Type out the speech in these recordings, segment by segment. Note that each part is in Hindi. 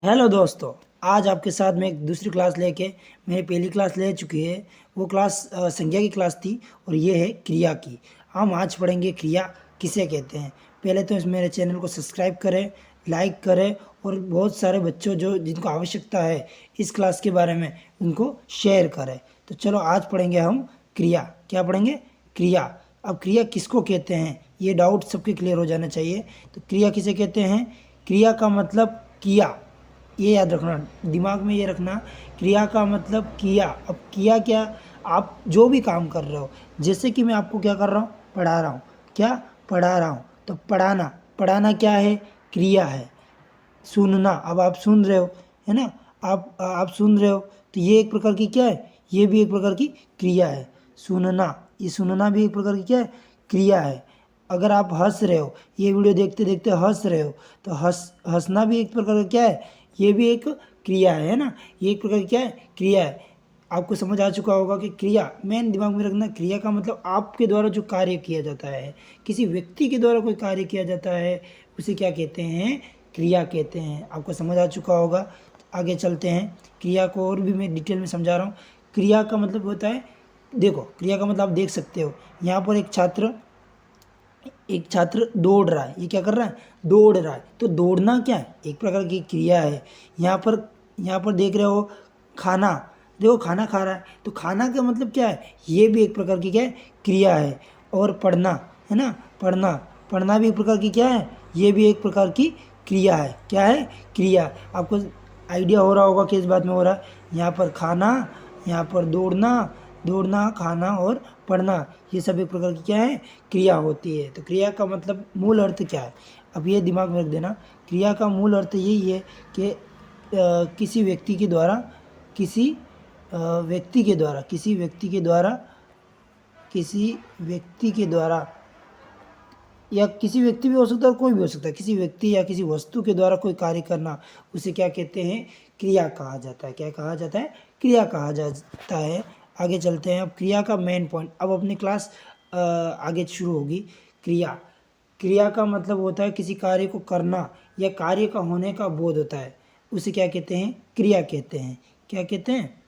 हेलो दोस्तों, आज आपके साथ मैं एक दूसरी क्लास लेके मैंने पहली क्लास ले चुकी है। वो क्लास संज्ञा की क्लास थी और ये है क्रिया की। हम आज पढ़ेंगे क्रिया किसे कहते हैं। पहले तो इस मेरे चैनल को सब्सक्राइब करें, लाइक करें और बहुत सारे बच्चों जो जिनको आवश्यकता है इस क्लास के बारे में उनको शेयर करें। तो चलो आज पढ़ेंगे हम क्रिया। क्या पढ़ेंगे? क्रिया। अब क्रिया किसको कहते हैं ये डाउट सबके क्लियर हो जाना चाहिए। तो क्रिया किसे कहते हैं? क्रिया का मतलब किया, ये याद रखना, दिमाग में ये रखना। क्रिया का मतलब किया। अब किया क्या? आप जो भी काम कर रहे हो, जैसे कि मैं आपको क्या कर रहा हूँ, पढ़ा रहा हूँ। क्या पढ़ा रहा हूँ? तो पढ़ाना, पढ़ाना क्या है? क्रिया है। सुनना, अब आप सुन रहे हो, है ना? आप सुन रहे हो तो ये एक प्रकार की क्या है? ये भी एक प्रकार की क्रिया है। सुनना, ये सुनना भी एक प्रकार की क्या है? क्रिया है। अगर आप हंस रहे हो, ये वीडियो देखते देखते हंस रहे हो, तो हंसना भी एक प्रकार का क्या है? ये भी एक क्रिया है ना? ये एक प्रकार की क्या है? क्रिया है। आपको समझ आ चुका होगा कि क्रिया, मेन दिमाग में रखना, क्रिया का मतलब आपके द्वारा जो कार्य किया जाता है, किसी व्यक्ति के द्वारा कोई कार्य किया जाता है, उसे क्या कहते हैं? क्रिया कहते हैं। आपको समझ आ चुका होगा। आगे चलते हैं। क्रिया को और भी मैं डिटेल में समझा रहा हूँ। क्रिया का मतलब होता है, देखो क्रिया का मतलब आप देख सकते हो, यहाँ पर एक छात्र दौड़ रहा है। ये क्या कर रहा है? दौड़ रहा है। तो दौड़ना क्या है? एक प्रकार की क्रिया है। यहाँ पर देख रहे हो खाना, देखो खाना खा रहा है, तो खाना का मतलब क्या है? ये भी एक प्रकार की क्या है? क्रिया है। और पढ़ना, है ना? पढ़ना, पढ़ना भी एक प्रकार की क्या है? ये भी एक प्रकार की क्रिया है। क्या है? क्रिया। आपको आइडिया हो रहा होगा कि इस बात में हो रहा है। यहाँ पर खाना, यहाँ पर दौड़ना, दौड़ना, खाना और पढ़ना, ये सब एक प्रकार की क्या है? क्रिया होती है। तो क्रिया का मतलब मूल अर्थ क्या है? अब ये दिमाग में रख देना। क्रिया का मूल अर्थ यही है कि किसी व्यक्ति के द्वारा, किसी व्यक्ति के द्वारा, किसी व्यक्ति के द्वारा, किसी व्यक्ति के द्वारा, या किसी व्यक्ति भी हो सकता है और कोई भी हो सकता है, किसी व्यक्ति या किसी वस्तु के द्वारा कोई कार्य करना, उसे क्या कहते हैं? क्रिया कहा जाता है। क्या कहा जाता है? क्रिया कहा जाता है। आगे चलते हैं। अब क्रिया का मेन पॉइंट, अब अपनी क्लास आगे शुरू होगी। क्रिया, क्रिया का मतलब होता है किसी कार्य को करना या कार्य का होने का बोध होता है, उसे क्या कहते हैं? क्रिया कहते हैं। क्या कहते हैं?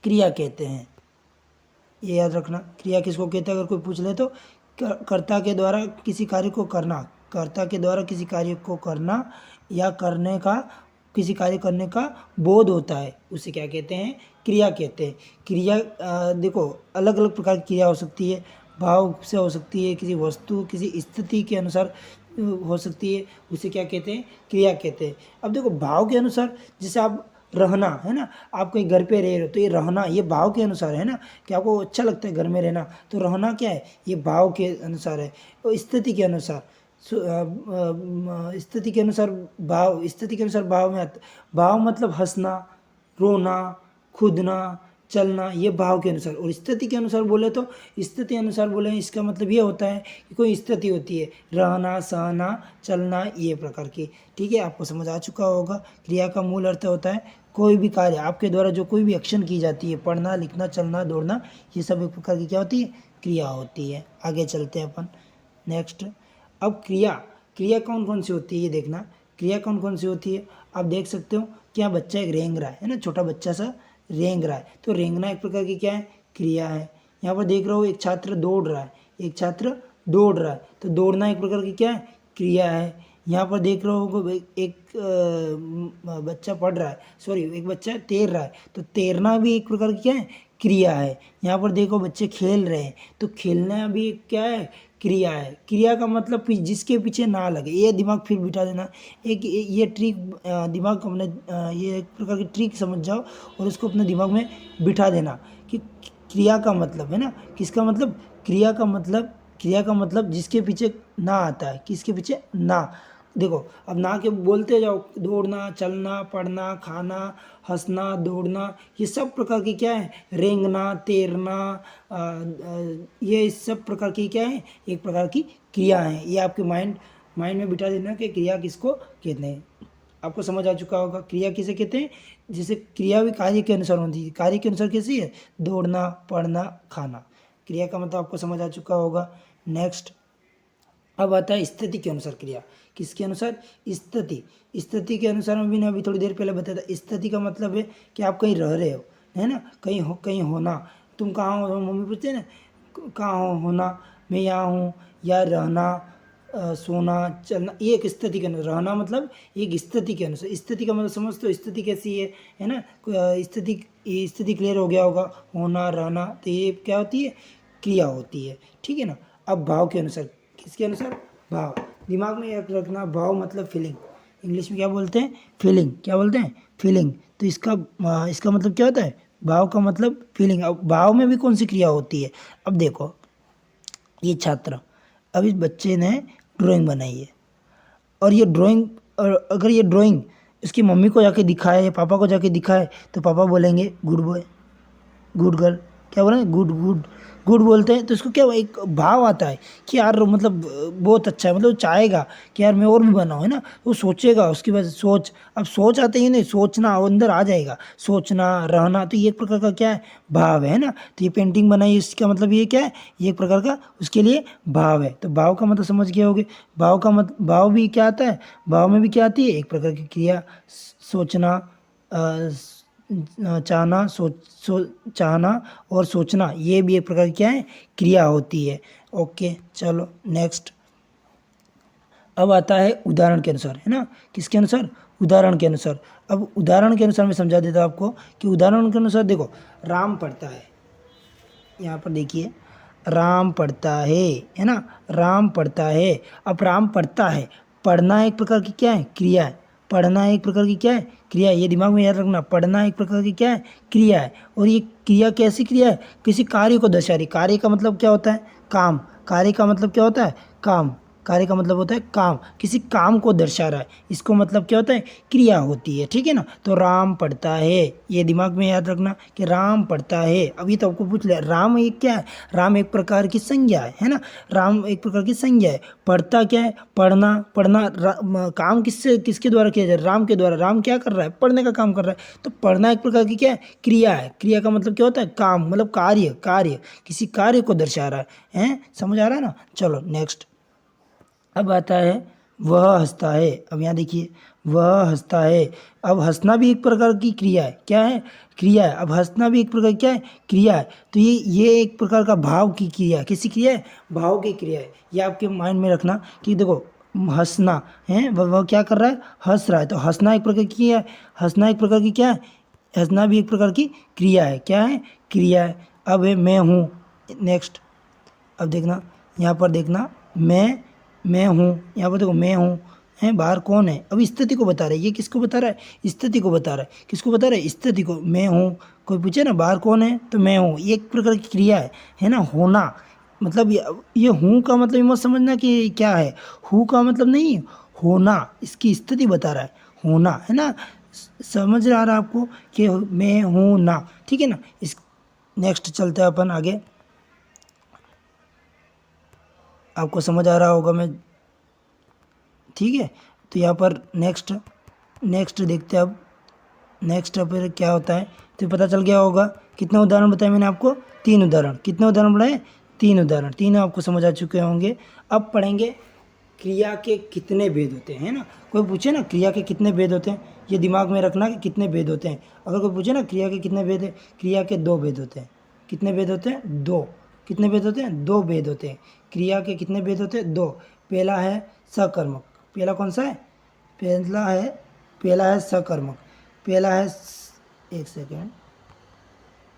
क्रिया कहते हैं। ये याद रखना, क्रिया किसको कहते हैं अगर कोई पूछ ले तो। कर्ता के द्वारा किसी कार्य को करना, कर्ता के द्वारा किसी कार्य को करना या करने का, किसी कार्य करने का बोध होता है, उसे क्या कहते हैं? क्रिया कहते हैं। क्रिया देखो अलग अलग प्रकार की क्रिया हो सकती है। भाव से हो सकती है, किसी वस्तु, किसी स्थिति के अनुसार हो सकती है, उसे क्या कहते हैं? क्रिया कहते हैं। अब देखो भाव के अनुसार, जैसे आप रहना, है ना? आप कहीं घर पे रह रहे हो तो ये रहना, ये भाव के अनुसार है ना, कि आपको अच्छा लगता है घर में रहना, तो रहना क्या है? ये भाव के अनुसार है। और स्थिति के अनुसार, स्थिति के अनुसार भाव, स्थिति के अनुसार भाव में आता। भाव मतलब हंसना, रोना, कूदना, चलना, ये भाव के अनुसार। और स्थिति के अनुसार बोले तो, स्थिति अनुसार बोले इसका मतलब ये होता है कि कोई स्थिति होती है, रहना, सहना, चलना, ये प्रकार की। ठीक है, आपको समझ आ चुका होगा। क्रिया का मूल अर्थ होता है कोई भी कार्य आपके द्वारा जो कोई भी एक्शन की जाती है, पढ़ना, लिखना, चलना, दौड़ना, ये सब एक प्रकार की क्या होती है? क्रिया होती है। आगे चलते हैं अपन नेक्स्ट। अब क्रिया, क्रिया कौन कौन सी होती है ये देखना। क्रिया कौन कौन सी होती है आप देख सकते हो। क्या बच्चा एक रेंग रहा है ना, छोटा बच्चा सा रेंग रहा है, तो रेंगना एक प्रकार की क्या है? क्रिया है। यहाँ पर देख रहा हो एक छात्र दौड़ रहा है, एक छात्र दौड़ रहा है, तो दौड़ना एक प्रकार की क्या है? क्रिया है। यहाँ पर देख रहे हो एक बच्चा पढ़ रहा है, सॉरी एक बच्चा तैर रहा है, तो तैरना भी एक प्रकार की क्या है? क्रिया है। यहाँ पर देखो बच्चे खेल रहे हैं, तो खेलना भी एक क्या है? क्रिया है। क्रिया का मतलब जिसके पीछे ना लगे, ये दिमाग फिर बिठा देना। एक ये ट्रिक दिमाग को अपने ये एक प्रकार की ट्रिक समझ जाओ और उसको अपने दिमाग में बिठा देना कि क्रिया का मतलब है ना, किसका मतलब? क्रिया का मतलब, क्रिया का मतलब जिसके पीछे ना आता है, किसके पीछे ना। देखो अब ना के बोलते जाओ, दौड़ना, चलना, पढ़ना, खाना, हंसना, दौड़ना, ये सब प्रकार की क्या है? रेंगना, तैरना, ये सब प्रकार की क्या है? एक प्रकार की क्रिया है। ये आपके माइंड माइंड में बिठा देना कि क्रिया किसको कहते हैं। आपको समझ आ चुका होगा क्रिया किसे कहते हैं। जैसे क्रिया भी कार्य के अनुसार होती है, कार्य के अनुसार कैसी है? दौड़ना, पढ़ना, खाना। क्रिया का मतलब आपको समझ आ चुका होगा। नेक्स्ट, अब आता है स्थिति के अनुसार क्रिया। किसके अनुसार? स्थिति। स्थिति के अनुसार मैं भी अभी थोड़ी देर पहले बताया था। स्थिति का मतलब है कि आप कहीं रह रहे हो, है ना, कहीं होना। तुम कहाँ हो? मम्मी पूछते हैं ना, कहाँ हो? होना, मैं यहाँ हूँ। या रहना, सोना, चलना, ये एक स्थिति के अनुसार। रहना मतलब एक स्थिति के अनुसार। स्थिति का मतलब समझते हो, स्थिति कैसी है ना। स्थिति क्लियर हो गया होगा। होना, रहना, तो ये क्या होती है? क्रिया होती है, ठीक है ना। अब भाव के अनुसार। किसके अनुसार? भाव। दिमाग में याद रखना, भाव मतलब फीलिंग। इंग्लिश में क्या बोलते हैं? फीलिंग। क्या बोलते हैं? फीलिंग। तो इसका मतलब क्या होता है? भाव का मतलब फीलिंग। अब भाव में भी कौन सी क्रिया होती है? अब देखो, ये छात्र, अब इस बच्चे ने ड्राइंग बनाई है, और ये ड्राइंग, और अगर ये ड्राइंग उसकी मम्मी को जाके दिखाए या पापा को जाके दिखाए, तो पापा बोलेंगे गुड बॉय, गुड गर्ल। क्या बोलेंगे? गुड गुड गुड बोलते हैं। तो इसको क्या एक भाव आता है कि यार मतलब बहुत अच्छा है, मतलब वो चाहेगा कि यार मैं और भी बनाऊँ, है ना। वो सोचेगा, उसकी वजह से सोच, अब सोच आते ही नहीं, सोचना वो अंदर आ जाएगा। सोचना, रहना, तो ये एक प्रकार का क्या है? भाव है ना। तो ये पेंटिंग बनाई, इसका मतलब ये क्या है? ये एक प्रकार का उसके लिए भाव है। तो भाव का मतलब समझ गए होगे। भाव का मतलब, भाव भी क्या आता है? भाव में भी क्या आती है? एक प्रकार की क्रिया। सोचना, चाहना, चाहना और सोचना, ये भी एक प्रकार की क्या है? क्रिया होती है। ओके, चलो नेक्स्ट। अब आता है उदाहरण के अनुसार, है ना। किसके अनुसार? उदाहरण के अनुसार। अब उदाहरण के अनुसार मैं समझा देता हूँ आपको कि उदाहरण के अनुसार देखो, राम पढ़ता है, यहाँ पर देखिए, राम पढ़ता है ना। राम पढ़ता है। अब राम पढ़ता है, पढ़ना एक प्रकार की क्या है? क्रिया है। पढ़ना एक प्रकार की क्या है? क्रिया है। ये दिमाग में याद रखना, पढ़ना एक प्रकार की क्या है? क्रिया है। और ये क्रिया कैसी क्रिया है? किसी कार्य को दर्शा रही। कार्य का मतलब क्या होता है? काम। कार्य का मतलब क्या होता है? काम। कार्य का मतलब होता है काम। किसी काम को दर्शा रहा है, इसको मतलब क्या होता है? क्रिया होती है, ठीक है ना। तो राम पढ़ता है, ये दिमाग में याद रखना कि राम पढ़ता है। अभी तो आपको पूछ लिया, राम एक क्या है? राम एक प्रकार की संज्ञा है ना। राम एक प्रकार की संज्ञा है। पढ़ता क्या है? पढ़ना। पढ़ना काम किससे, किसके द्वारा किया जाए? राम के द्वारा। राम क्या कर रहा है? पढ़ने का काम कर रहा है। तो पढ़ना एक प्रकार की क्या है? क्रिया है। क्रिया का मतलब क्या होता है? काम, मतलब कार्य। कार्य किसी कार्य को दर्शा रहा है। समझ आ रहा है ना। चलो नेक्स्ट। अब आता है वह हंसता है। अब यहाँ देखिए, वह हंसता है। अब हंसना भी एक प्रकार की क्रिया है। क्या है? क्रिया है। अब हंसना भी एक प्रकार की क्या है? क्रिया है। तो ये एक प्रकार का भाव की क्रिया है। किसी क्रिया है? भाव की क्रिया है। ये आपके माइंड में रखना कि देखो, हंसना है, वह क्या कर रहा है? हंस रहा है। तो हंसना एक प्रकार की क्रिया है। हंसना एक प्रकार की क्या है? हंसना भी एक प्रकार की क्रिया है। क्या है? क्रिया है। अब है मैं हूँ। नेक्स्ट। अब देखना, यहाँ पर देखना, मैं हूँ, यहाँ पर देखो मैं हूँ, है, बाहर कौन है? अब स्थिति को बता रहा है। ये किसको बता रहा है? स्थिति को बता रहा है। किसको बता रहा है? स्थिति को। मैं हूँ, कोई पूछे ना बाहर कौन है, तो मैं हूँ, ये एक प्रकार की क्रिया है ना। होना मतलब ये हूँ का मतलब ये मत समझना कि क्या है। हूँ का मतलब नहीं, होना, इसकी स्थिति बता रहा है, होना, है ना। समझ आ रहा है आपको कि मैं हूँ ना, ठीक है ना। इस नेक्स्ट चलते हैं अपन आगे। आपको समझ आ रहा होगा मैं, ठीक है। तो यहाँ पर नेक्स्ट नेक्स्ट देखते हैं अब। नेक्स्ट पर क्या होता है, तो पता चल गया होगा। कितने उदाहरण बताए मैंने आपको? 3 उदाहरण। कितने उदाहरण बनाए? 3 उदाहरण। तीनों आपको समझ आ चुके होंगे। अब पढ़ेंगे क्रिया के कितने भेद होते हैं, है ना। कोई पूछे ना क्रिया के कितने भेद होते हैं, ये दिमाग में रखना कि कितने भेद होते हैं। अगर कोई पूछे ना क्रिया के कितने भेद है, क्रिया के 2 भेद होते हैं। कितने भेद होते हैं? 2। कितने भेद होते हैं? 2 भेद होते हैं। क्रिया के कितने भेद होते हैं? 2। पहला है सकर्मक। पहला कौन सा है? पहला है सकर्मक। पहला है, एक सेकेंड,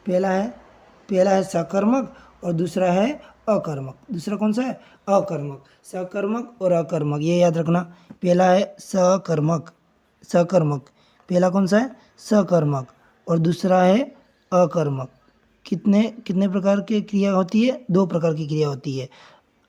पहला है सकर्मक और दूसरा है अकर्मक। दूसरा कौन सा है? अकर्मक। सकर्मक और अकर्मक, ये याद रखना। पहला है सकर्मक, सकर्मक। पहला कौन सा है? सकर्मक। और दूसरा है अकर्मक। कितने कितने प्रकार की क्रिया होती है? 2 प्रकार की क्रिया होती है,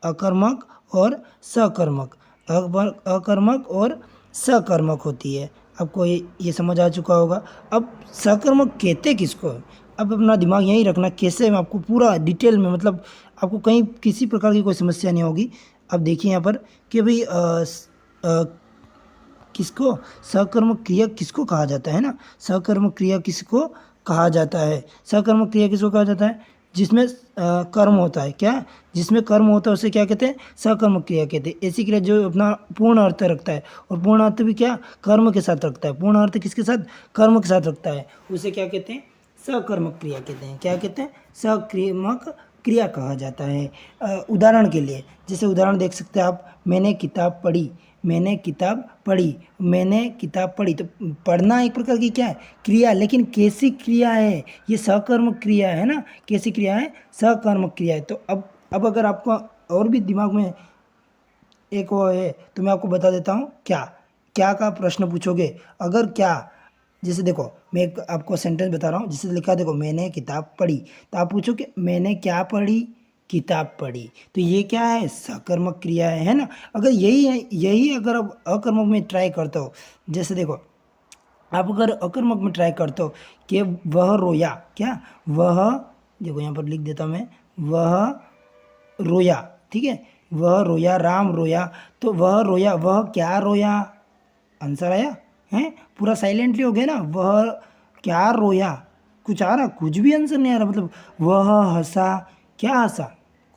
अकर्मक और सकर्मक। अकर्मक और सकर्मक होती है। आपको ये समझ आ चुका होगा। अब सकर्मक कहते किसको है? अब अपना दिमाग यहीं रखना, कैसे मैं आपको पूरा डिटेल में, मतलब आपको कहीं किसी प्रकार की कोई समस्या नहीं होगी। अब देखिए यहाँ पर कि भाई किसको सकर्मक क्रिया किसको कहा जाता है ना। सकर्मक क्रिया किसको कहा जाता है? सकर्मक क्रिया किसको कहा जाता है? जिसमें कर्म होता है, क्या जिसमें कर्म होता है उसे क्या कहते हैं, सकर्मक क्रिया कहते हैं। ऐसी क्रिया जो अपना पूर्ण अर्थ रखता है, और पूर्ण अर्थ भी क्या कर्म के साथ रखता है, पूर्ण अर्थ किसके साथ, कर्म के साथ रखता है, उसे क्या कहते हैं, सकर्मक क्रिया कहते हैं। क्या कहते हैं, सकर्मक क्रिया कहा जाता है। उदाहरण के लिए जैसे उदाहरण देख सकते हैं आप, मैंने किताब पढ़ी, मैंने किताब पढ़ी, मैंने किताब पढ़ी। तो पढ़ना एक प्रकार की क्या है, क्रिया, लेकिन कैसी क्रिया है, ये सकर्मक क्रिया है ना, कैसी क्रिया है, सकर्मक क्रिया है। तो अब अगर आपको और भी दिमाग में एक वो है तो मैं आपको बता देता हूँ, क्या क्या का प्रश्न पूछोगे, अगर क्या, जैसे देखो मैं एक आपको सेंटेंस बता रहा हूँ, जिससे लिखा देखो, मैंने किताब पढ़ी, तो आप पूछो कि मैंने क्या पढ़ी, किताब पढ़ी। तो ये क्या है, सकर्मक क्रिया है ना। अगर यही है, यही अगर आप अकर्मक में ट्राई करते हो, जैसे देखो आप अगर अकर्मक में ट्राई करते हो कि वह रोया, क्या वह, देखो यहाँ पर लिख देता हूँ मैं, वह रोया, ठीक है, वह रोया, राम रोया। तो वह रोया, वह क्या रोया, आंसर आया है, पूरा साइलेंटली हो गया ना, वह क्या रोया, कुछ आ रहा, कुछ भी आंसर नहीं आ रहा, मतलब वह हंसा, क्या हंसा,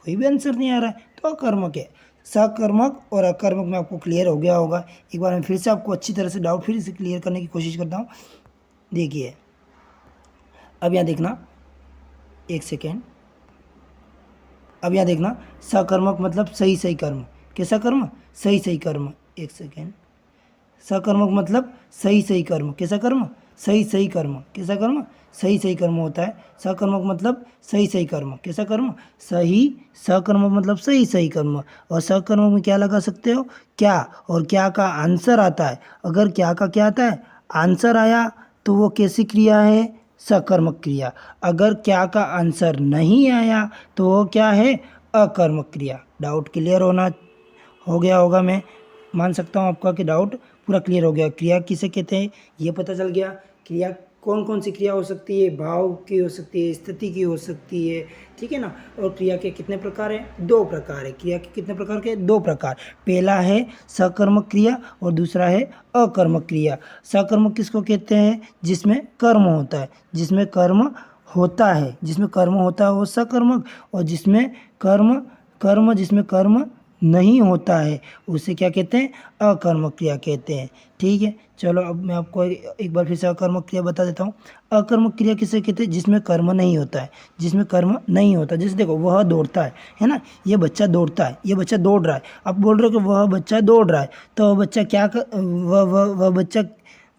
कोई भी आंसर नहीं आ रहा है, तो अकर्मक है। सकर्मक और अकर्मक में आपको क्लियर हो गया होगा। एक बार मैं फिर से आपको अच्छी तरह से डाउट फिर से क्लियर करने की कोशिश करता हूँ। देखिए अब यहाँ देखना, एक सेकेंड, अब यहाँ देखना, सकर्मक मतलब सही सही कर्म, कैसा कर्म, सही सही कर्म, एक सेकेंड, सकर्मक मतलब सही सही कर्म, कैसा कर्म, सही सही कर्म, कैसा कर्म, सही सही कर्म होता है। सकर्मक मतलब सही सही कर्म, कैसा कर्म, सही, सकर्मक मतलब सही सही कर्म। और सकर्मक में क्या लगा सकते हो, क्या, और क्या का आंसर आता है, अगर क्या का क्या आता है, आंसर आया, तो वो कैसी क्रिया है, सकर्मक क्रिया। अगर क्या का आंसर नहीं आया तो वो क्या है, अकर्मक क्रिया। डाउट क्लियर हो गया होगा, मैं मान सकता हूँ आपका कि डाउट पूरा क्लियर हो गया। क्रिया किसे कहते हैं ये पता चल गया, क्रिया कौन कौन सी क्रिया हो सकती है, भाव की हो सकती है, स्थिति की हो सकती है, ठीक है ना। और क्रिया के कितने प्रकार हैं, दो प्रकार है। क्रिया के कितने प्रकार के, दो प्रकार। पहला है सकर्मक क्रिया और दूसरा है अकर्मक क्रिया। सकर्मक किसको कहते हैं, जिसमें कर्म होता है, जिसमें कर्म होता है, जिसमें कर्म होता है वो सकर्मक, और जिसमें जिसमें कर्म नहीं होता है उसे क्या कहते हैं, अकर्मक क्रिया कहते हैं। ठीक है, चलो अब मैं आपको एक बार फिर से अकर्मक क्रिया बता देता हूँ। अकर्मक क्रिया किसे कहते हैं, जिसमें कर्म नहीं होता है, जिसमें कर्म नहीं होता। जैसे देखो वह दौड़ता है ना, ये बच्चा दौड़ता है, ये बच्चा दौड़ रहा है। आप बोल रहे हो कि वह बच्चा दौड़ रहा है, तो वह बच्चा क्या वह बच्चा,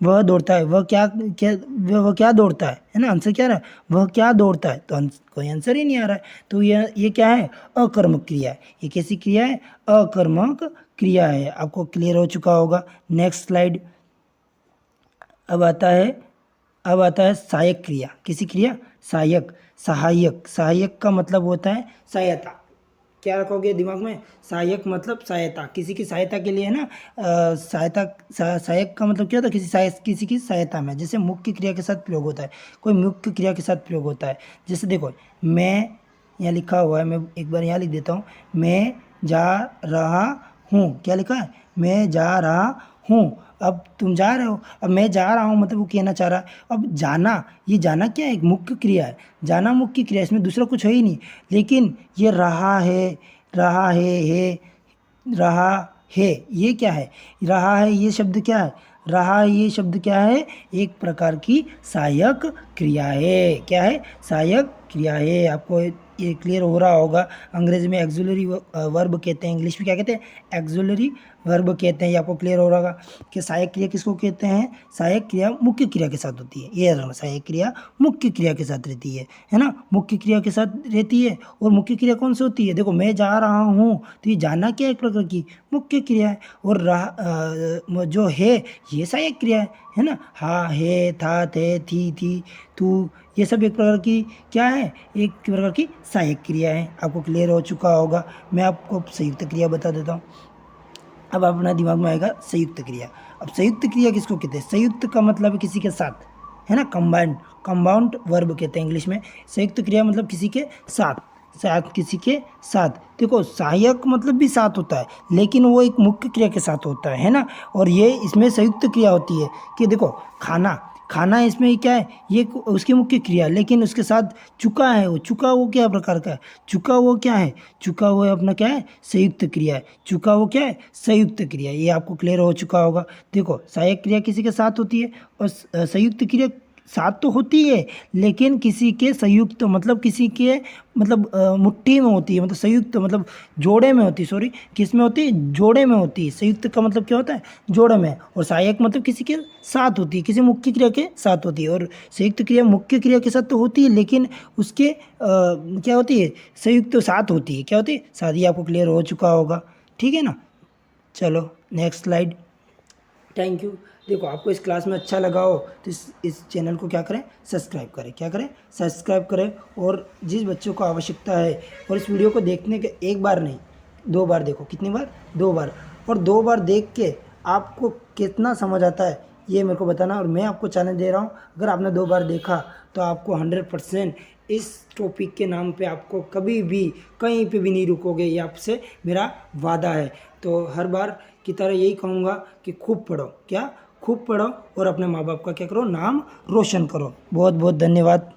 वह दौड़ता है, वह क्या क्या वह क्या दौड़ता है ना, आंसर क्या रहा है, वह क्या दौड़ता है, तो कोई आंसर ही नहीं आ रहा है। तो ये क्या है, अकर्मक क्रिया है। ये कैसी क्रिया है, अकर्मक क्रिया है। आपको क्लियर हो चुका होगा। Next slide. अब आता है सहायक क्रिया। किसी क्रिया, सहायक, सहायक, सहायक का मतलब होता है सहायता। क्या रखोगे दिमाग में, सहायक मतलब सहायता, किसी की सहायता के लिए है ना। सहायक का मतलब क्या होता है, किसी की सहायता में। जैसे मुख्य क्रिया के साथ प्रयोग होता है, कोई मुख्य क्रिया के साथ प्रयोग होता है। जैसे देखो मैं, यहाँ लिखा हुआ है, मैं एक बार यहाँ लिख देता हूँ, मैं जा रहा हूँ। क्या लिखा है, मैं जा रहा हूँ। अब तुम जा रहे हो, अब मैं जा रहा हूँ मतलब वो कहना चाह रहा है। अब जाना, ये जाना क्या है, एक मुख्य क्रिया है, जाना मुख्य क्रिया, इसमें दूसरा कुछ है ही नहीं। लेकिन ये रहा है, रहा है, रहा है, ये क्या है, रहा है, ये शब्द क्या है, रहा है, ये शब्द क्या है, एक प्रकार की सहायक क्रिया है। क्या है, सहायक क्रिया है। आपको ये क्लियर हो रहा होगा। अंग्रेजी में एक्सुलरी वर्ब कहते हैं, इंग्लिश में क्या कहते हैं, एक्सुलरी वर्ब कहते हैं। ये आपको क्लियर हो रहा होगा कि सहायक क्रिया किसको कहते हैं, सहायक क्रिया मुख्य क्रिया के साथ होती है। ये याद रखना, सहायक क्रिया मुख्य क्रिया के साथ रहती है ना, मुख्य क्रिया के साथ रहती है। और मुख्य क्रिया कौन सी होती है, देखो मैं जा रहा हूँ, तो ये जाना क्या एक प्रकार की मुख्य क्रिया है। और जो है ये सहायक क्रिया है ना, हाँ, है, था, थे, थी, तू, ये सब एक प्रकार की क्या है, एक प्रकार की सहायक क्रिया है। आपको क्लियर हो चुका होगा। मैं आपको संयुक्त क्रिया बता देता हूँ। अब अपना दिमाग में आएगा संयुक्त क्रिया। अब संयुक्त क्रिया किसको कहते हैं, संयुक्त का मतलब किसी के साथ, है ना, कंबाउंड वर्ब कहते हैं इंग्लिश में। संयुक्त क्रिया मतलब किसी के साथ, किसी के साथ। देखो सहायक मतलब भी साथ होता है, लेकिन वो एक मुख्य क्रिया के साथ होता है ना। और ये इसमें संयुक्त क्रिया होती है कि देखो खाना खाना इसमें क्या है, ये उसकी मुख्य क्रिया, लेकिन उसके साथ चुका है, वो चुका वो क्या प्रकार का है, चुका वो क्या है, चुका वो अपना क्या है, संयुक्त क्रिया है, चुका वो क्या है, संयुक्त क्रिया। ये आपको क्लियर हो चुका होगा। देखो सहायक क्रिया किसी के साथ होती है और संयुक्त क्रिया साथ तो होती है, लेकिन किसी के संयुक्त मतलब किसी के मतलब मुट्ठी में होती है, मतलब संयुक्त मतलब जोड़े में होती है, सॉरी किस में होती है, जोड़े में होती है। संयुक्त का मतलब क्या होता है, जोड़े में। और सहायक मतलब किसी के साथ होती है, किसी मुख्य क्रिया के साथ होती है। और संयुक्त क्रिया मुख्य क्रिया के साथ तो होती है, लेकिन उसके क्या होती है, संयुक्त साथ होती है, क्या होती है, साथ। ही आपको क्लियर हो चुका होगा, ठीक है ना। चलो नेक्स्ट स्लाइड। Thank you. देखो आपको इस क्लास में अच्छा लगा हो तो इस चैनल को क्या करें, सब्सक्राइब करें, क्या करें, सब्सक्राइब करें। और जिस बच्चों को आवश्यकता है, और इस वीडियो को देखने के एक बार नहीं 2 बार देखो, कितनी बार, 2 बार। और 2 बार देख के आपको कितना समझ आता है ये मेरे को बताना। और मैं आपको चैनल दे रहा हूँ, अगर आपने 2 बार देखा तो आपको 100% इस टॉपिक के नाम पे आपको कभी भी कहीं पे भी नहीं रुकोगे, ये आपसे मेरा वादा है। तो हर बार की तरह यही कहूँगा कि खूब पढ़ो, क्या खूब पढ़ो, और अपने माँ बाप का क्या करो, नाम रोशन करो। बहुत बहुत धन्यवाद।